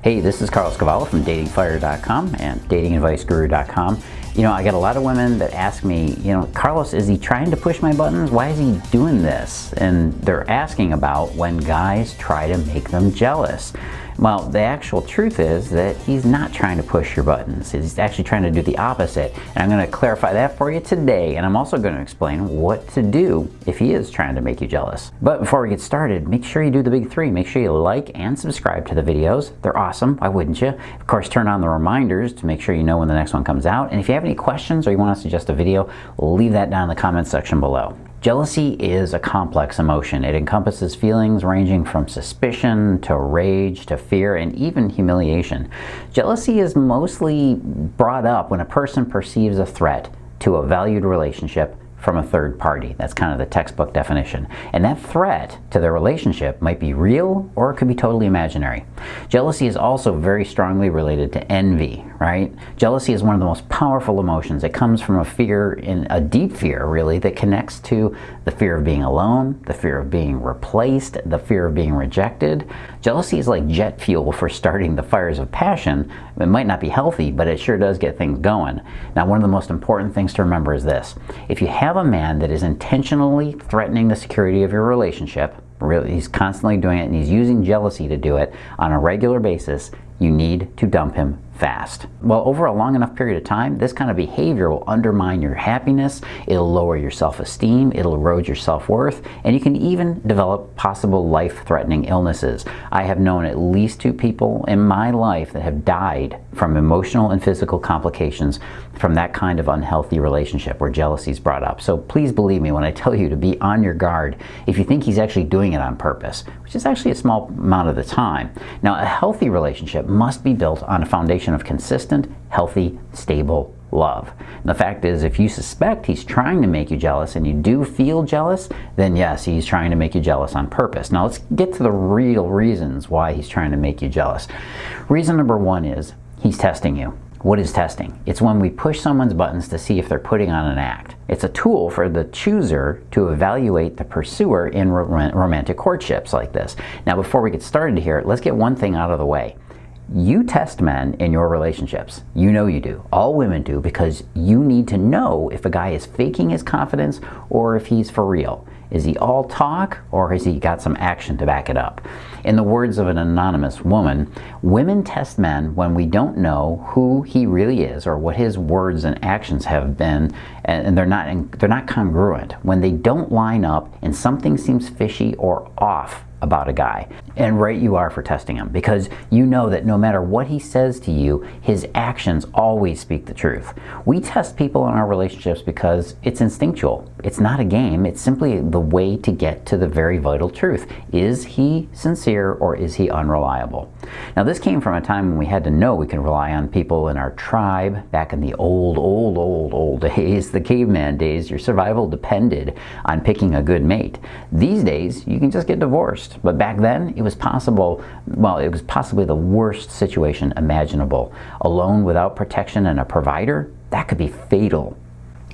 Hey, this is Cavallo from datingfire.com and datingadviceguru.com. You know, I get a lot of women that ask me, Carlos, is he trying to push my buttons? Why is he doing this? And they're asking about when guys try to make them jealous. Well, the actual truth is that he's not trying to push your buttons. He's actually trying to do the opposite. And I'm going to clarify that for you today. And I'm also going to explain what to do if he is trying to make you jealous. But before we get started, make sure you do the big three. Make sure you like and subscribe to the videos. They're awesome. Why wouldn't you? Of course, turn on the reminders to make sure you know when the next one comes out. And if you have any questions or you want to suggest a video, leave that down in the comments section below. Jealousy is a complex emotion. It encompasses feelings ranging from suspicion to rage to fear and even humiliation. Jealousy is mostly brought up when a person perceives a threat to a valued relationship from a third party. That's kind of the textbook definition. And that threat to their relationship might be real or it could be totally imaginary. Jealousy is also very strongly related to envy, right? Jealousy is one of the most powerful emotions. It comes from a fear, a deep fear really, that connects to the fear of being alone, the fear of being replaced, the fear of being rejected. Jealousy is like jet fuel for starting the fires of passion. It might not be healthy, but it sure does get things going. Now, one of the most important things to remember is this. If you have a man that is intentionally threatening the security of your relationship, really, he's constantly doing it and he's using jealousy to do it on a regular basis, you need to dump him fast. Well, over a long enough period of time, this kind of behavior will undermine your happiness, it'll lower your self-esteem, it'll erode your self-worth, and you can even develop possible life-threatening illnesses. I have known at least 2 people in my life that have died from emotional and physical complications from that kind of unhealthy relationship where jealousy is brought up. So please believe me when I tell you to be on your guard if you think he's actually doing it on purpose, which is actually a small amount of the time. Now, a healthy relationship must be built on a foundation of consistent, healthy, stable love. And the fact is, if you suspect he's trying to make you jealous and you do feel jealous, then yes, he's trying to make you jealous on purpose. Now let's get to the real reasons why he's trying to make you jealous. Reason number 1 is he's testing you. What is testing? It's when we push someone's buttons to see if they're putting on an act. It's a tool for the chooser to evaluate the pursuer in romantic courtships like this. Now, before we get started here, let's get one thing out of the way. You test men in your relationships. You know you do. All women do, because you need to know if a guy is faking his confidence or if he's for real. Is he all talk or has he got some action to back it up? In the words of an anonymous woman, women test men when we don't know who he really is or what his words and actions have been, and they're not congruent, when they don't line up and something seems fishy or off about a guy. And right you are for testing him, because you know that no matter what he says to you, his actions always speak the truth. We test people in our relationships because it's instinctual. It's not a game. It's simply the way to get to the very vital truth. Is he sincere or is he unreliable? Now, this came from a time when we had to know we could rely on people in our tribe. Back in the old days, the caveman days, your survival depended on picking a good mate. These days, you can just get divorced. But back then, it was possible, well, it was possibly the worst situation imaginable. Alone without protection and a provider, that could be fatal.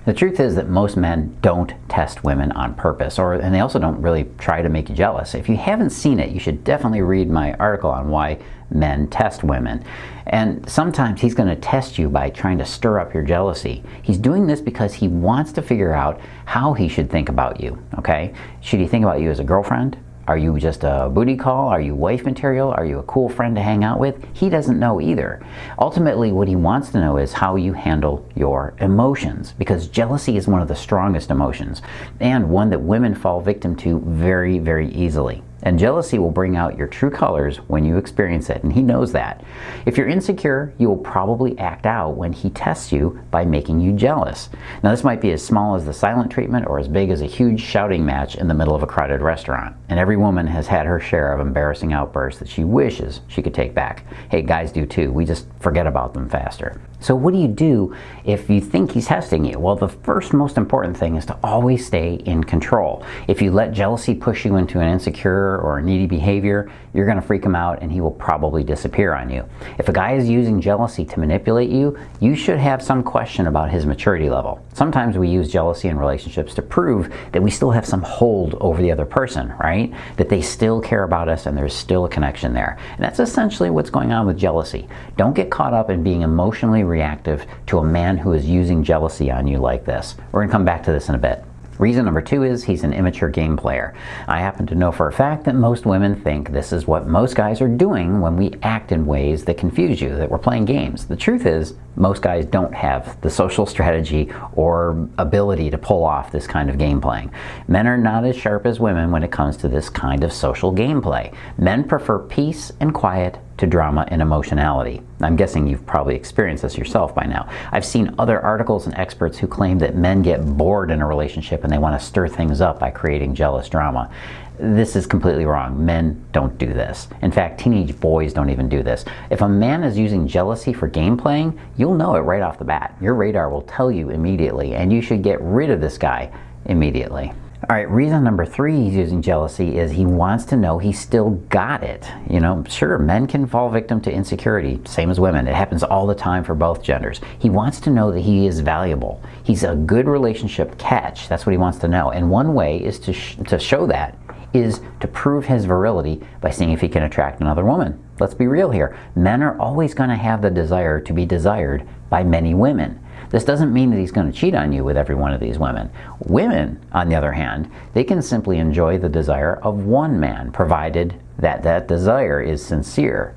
The truth is that most men don't test women on purpose, and they also don't really try to make you jealous. If you haven't seen it, you should definitely read my article on why men test women. And sometimes he's going to test you by trying to stir up your jealousy. He's doing this because he wants to figure out how he should think about you, okay? Should he think about you as a girlfriend? Are you just a booty call? Are you wife material? Are you a cool friend to hang out with? He doesn't know either. Ultimately, what he wants to know is how you handle your emotions, because jealousy is one of the strongest emotions and one that women fall victim to very, very easily. And jealousy will bring out your true colors when you experience it, and he knows that. If you're insecure, you will probably act out when he tests you by making you jealous. Now, this might be as small as the silent treatment or as big as a huge shouting match in the middle of a crowded restaurant. And every woman has had her share of embarrassing outbursts that she wishes she could take back. Hey, guys do too. We just forget about them faster. So what do you do if you think he's testing you? Well, the first most important thing is to always stay in control. If you let jealousy push you into an insecure or a needy behavior, you're going to freak him out and he will probably disappear on you. If a guy is using jealousy to manipulate you, you should have some question about his maturity level. Sometimes we use jealousy in relationships to prove that we still have some hold over the other person, right? That they still care about us and there's still a connection there. And that's essentially what's going on with jealousy. Don't get caught up in being emotionally reactive to a man who is using jealousy on you like this. We're going to come back to this in a bit. Reason number 2 is he's an immature game player. I happen to know for a fact that most women think this is what most guys are doing when we act in ways that confuse you, that we're playing games. The truth is, most guys don't have the social strategy or ability to pull off this kind of game playing. Men are not as sharp as women when it comes to this kind of social gameplay. Men prefer peace and quiet to drama and emotionality. I'm guessing you've probably experienced this yourself by now. I've seen other articles and experts who claim that men get bored in a relationship and they want to stir things up by creating jealous drama. This is completely wrong. Men don't do this. In fact, teenage boys don't even do this. If a man is using jealousy for game playing, you'll know it right off the bat. Your radar will tell you immediately, and you should get rid of this guy immediately. All right, reason number 3 he's using jealousy is he wants to know he's still got it. You know, sure, men can fall victim to insecurity, same as women. It happens all the time for both genders. He wants to know that he is valuable. He's a good relationship catch. That's what he wants to know. And one way is to show that is to prove his virility by seeing if he can attract another woman. Let's be real here. Men are always going to have the desire to be desired by many women. This doesn't mean that he's going to cheat on you with every one of these women. Women, on the other hand, they can simply enjoy the desire of one man, provided that that desire is sincere.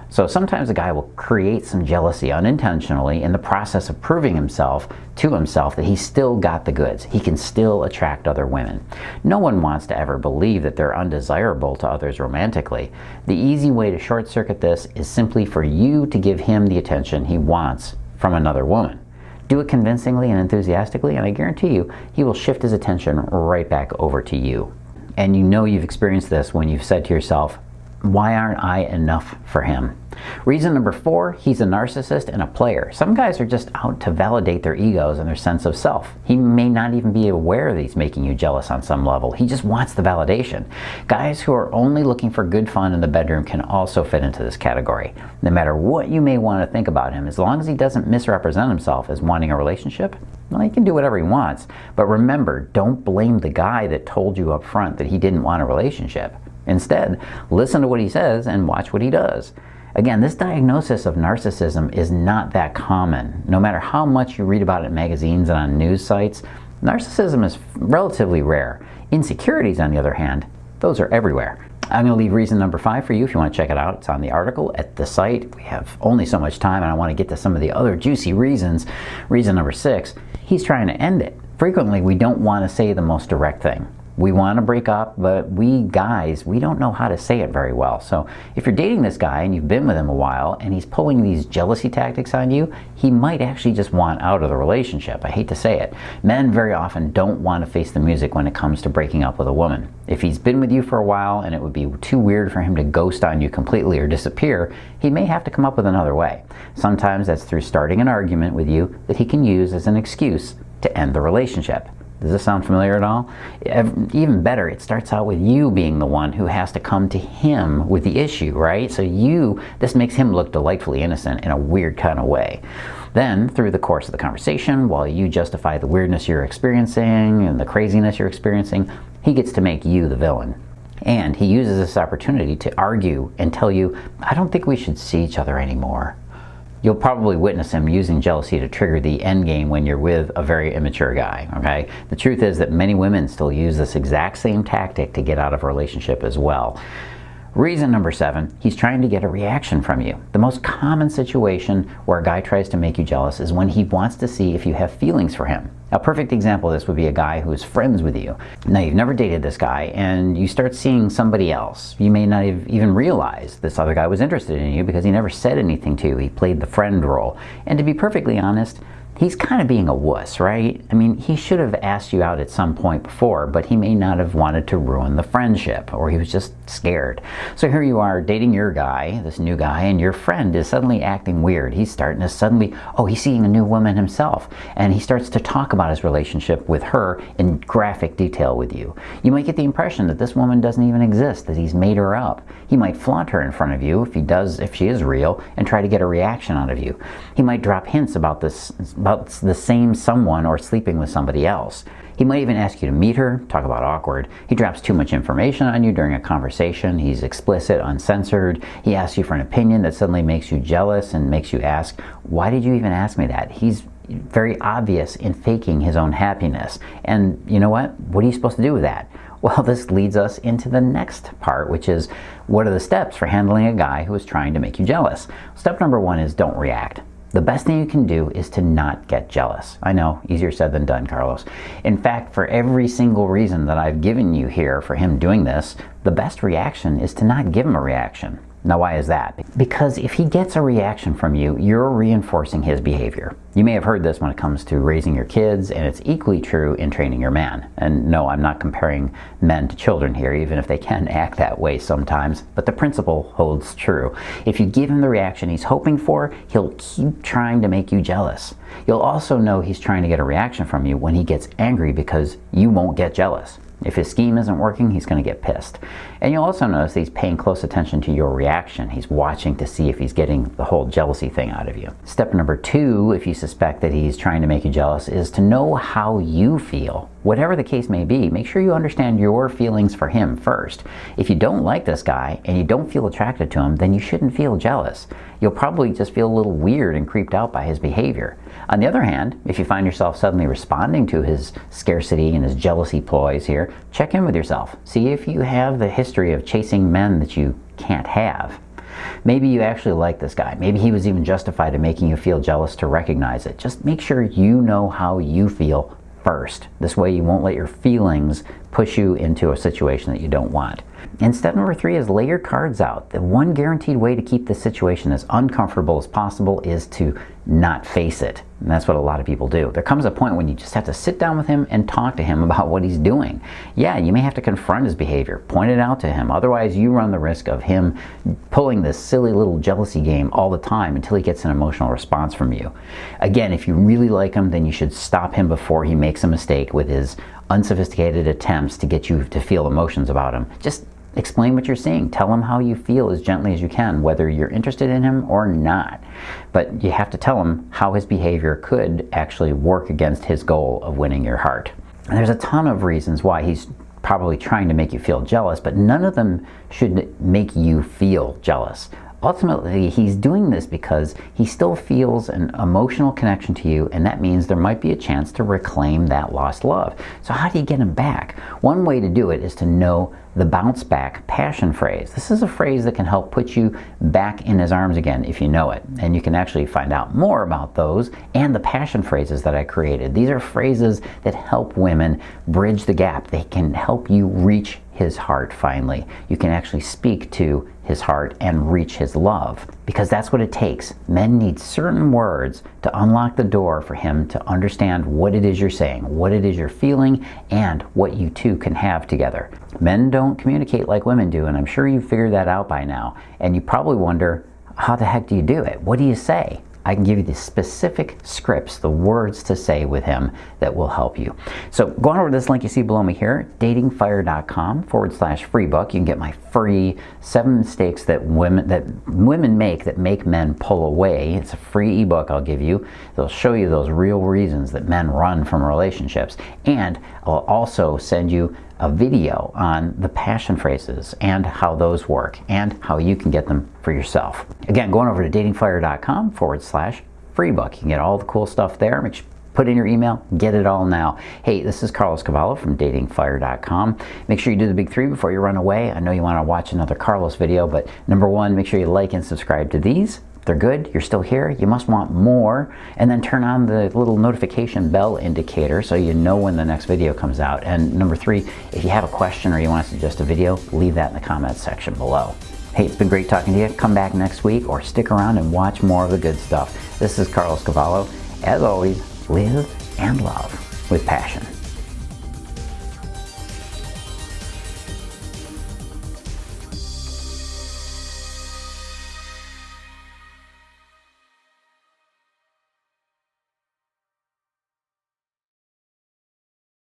So sometimes a guy will create some jealousy unintentionally in the process of proving to himself that he's still got the goods. He can still attract other women. No one wants to ever believe that they're undesirable to others romantically. The easy way to short circuit this is simply for you to give him the attention he wants from another woman. Do it convincingly and enthusiastically, and I guarantee you, he will shift his attention right back over to you. And you know you've experienced this when you've said to yourself, why aren't I enough for him? Reason number 4, he's a narcissist and a player. Some guys are just out to validate their egos and their sense of self. He may not even be aware that he's making you jealous on some level. He just wants the validation. Guys who are only looking for good fun in the bedroom can also fit into this category. No matter what you may want to think about him, as long as he doesn't misrepresent himself as wanting a relationship, well, he can do whatever he wants. But remember, don't blame the guy that told you up front that he didn't want a relationship. Instead, listen to what he says and watch what he does. Again, this diagnosis of narcissism is not that common. No matter how much you read about it in magazines and on news sites, narcissism is relatively rare. Insecurities, on the other hand, those are everywhere. I'm going to leave reason number 5 for you if you want to check it out. It's on the article at the site. We have only so much time and I want to get to some of the other juicy reasons. Reason number 6, he's trying to end it. Frequently, we don't want to say the most direct thing. We want to break up, but we guys, we don't know how to say it very well. So if you're dating this guy and you've been with him a while and he's pulling these jealousy tactics on you, he might actually just want out of the relationship. I hate to say it. Men very often don't want to face the music when it comes to breaking up with a woman. If he's been with you for a while and it would be too weird for him to ghost on you completely or disappear, he may have to come up with another way. Sometimes that's through starting an argument with you that he can use as an excuse to end the relationship. Does this sound familiar at all? Even better, it starts out with you being the one who has to come to him with the issue, right? So this makes him look delightfully innocent in a weird kind of way. Then, through the course of the conversation, while you justify the weirdness you're experiencing and the craziness you're experiencing, he gets to make you the villain. And he uses this opportunity to argue and tell you, I don't think we should see each other anymore. You'll probably witness him using jealousy to trigger the end game when you're with a very immature guy, okay? The truth is that many women still use this exact same tactic to get out of a relationship as well. Reason number 7, he's trying to get a reaction from you. The most common situation where a guy tries to make you jealous is when he wants to see if you have feelings for him. A perfect example of this would be a guy who is friends with you. Now, you've never dated this guy and you start seeing somebody else. You may not have even realized this other guy was interested in you because he never said anything to you. He played the friend role. And to be perfectly honest, he's kind of being a wuss, right? I mean, he should have asked you out at some point before, but he may not have wanted to ruin the friendship, or he was just scared. So here you are dating your guy, this new guy, and your friend is suddenly acting weird. He's starting to suddenly, he's seeing a new woman himself, and he starts to talk about his relationship with her in graphic detail with you. You might get the impression that this woman doesn't even exist, that he's made her up. He might flaunt her in front of you, if she is real, and try to get a reaction out of you. He might drop hints about the same someone or sleeping with somebody else. He might even ask you to meet her. Talk about awkward. He drops too much information on you during a conversation. He's explicit, uncensored. He asks you for an opinion that suddenly makes you jealous and makes you ask, why did you even ask me that? He's very obvious in faking his own happiness. And you know what? What are you supposed to do with that? Well, this leads us into the next part, which is, what are the steps for handling a guy who is trying to make you jealous? Step number one is don't react. The best thing you can do is to not get jealous. I know, easier said than done, Carlos. In fact, for every single reason that I've given you here for him doing this, the best reaction is to not give him a reaction. Now, why is that? Because if he gets a reaction from you, you're reinforcing his behavior. You may have heard this when it comes to raising your kids, and it's equally true in training your man. And no, I'm not comparing men to children here, even if they can act that way sometimes, but the principle holds true. If you give him the reaction he's hoping for, he'll keep trying to make you jealous. You'll also know he's trying to get a reaction from you when he gets angry because you won't get jealous. If his scheme isn't working, he's going to get pissed. And you'll also notice that he's paying close attention to your reaction. He's watching to see if he's getting the whole jealousy thing out of you. Step number two, if you suspect that he's trying to make you jealous, is to know how you feel. Whatever the case may be, make sure you understand your feelings for him first. If you don't like this guy and you don't feel attracted to him, then you shouldn't feel jealous. You'll probably just feel a little weird and creeped out by his behavior. On the other hand, if you find yourself suddenly responding to his scarcity and his jealousy ploys here, check in with yourself. See if you have the history of chasing men that you can't have. Maybe you actually like this guy. Maybe he was even justified in making you feel jealous to recognize it. Just make sure you know how you feel first. This way you won't let your feelings push you into a situation that you don't want. And step number three is lay your cards out. The one guaranteed way to keep the situation as uncomfortable as possible is to not face it. And that's what a lot of people do. There comes a point when you just have to sit down with him and talk to him about what he's doing. Yeah, you may have to confront his behavior, point it out to him. Otherwise, you run the risk of him pulling this silly little jealousy game all the time until he gets an emotional response from you. Again, if you really like him, then you should stop him before he makes a mistake with his unsophisticated attempts to get you to feel emotions about him. Just explain what you're seeing. Tell him how you feel as gently as you can, whether you're interested in him or not. But you have to tell him how his behavior could actually work against his goal of winning your heart. And there's a ton of reasons why he's probably trying to make you feel jealous, but none of them should make you feel jealous. Ultimately, he's doing this because he still feels an emotional connection to you, and that means there might be a chance to reclaim that lost love. So how do you get him back? One way to do it is to know the bounce back passion phrase. This is a phrase that can help put you back in his arms again if you know it. And you can actually find out more about those and the passion phrases that I created. These are phrases that help women bridge the gap. They can help you reach his heart finally. You can actually speak to his heart and reach his love, because that's what it takes. Men need certain words to unlock the door for him to understand what it is you're saying, what it is you're feeling, and what you two can have together. Men don't communicate like women do, and I'm sure you've figured that out by now. And you probably wonder, how the heck do you do it? What do you say? I can give you the specific scripts, the words to say with him that will help you. So go on over to this link you see below me here, datingfire.com/free book. You can get my free 7 mistakes that women make that make men pull away. It's a free ebook I'll give you. It'll show you those real reasons that men run from relationships. And I'll also send you a video on the passion phrases and how those work and how you can get them for yourself. Again, going over to datingfire.com/free book. You can get all the cool stuff there. Make sure put in your email, get it all now. Hey, this is Carlos Cavallo from datingfire.com. Make sure you do the big 3 before you run away. I know you want to watch another Carlos video, but number 1, make sure you like and subscribe to these. They're good, you're still here, you must want more, and then turn on the little notification bell indicator so you know when the next video comes out. And number 3, if you have a question or you want to suggest a video, leave that in the comments section below. Hey, it's been great talking to you. Come back next week or stick around and watch more of the good stuff. This is Carlos Cavallo, as always, live and love with passion.